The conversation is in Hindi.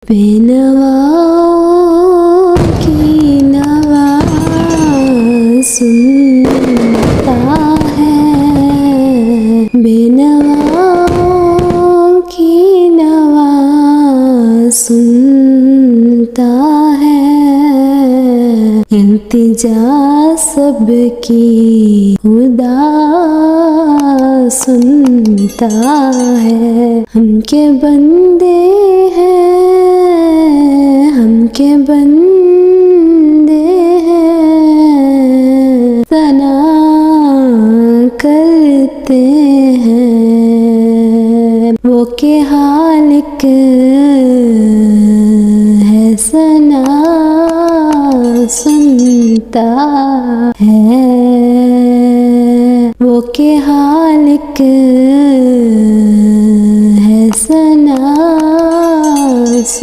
बेनवाओं की नवा सुनता है, बेनवाओं की नवा सुनता है। इल्तिजा सबकी खुदा सुनता है। हम के बंदे हैं, हम के बंदे हैं, सना करते हैं। वो के हालिक है, सना सुनता है।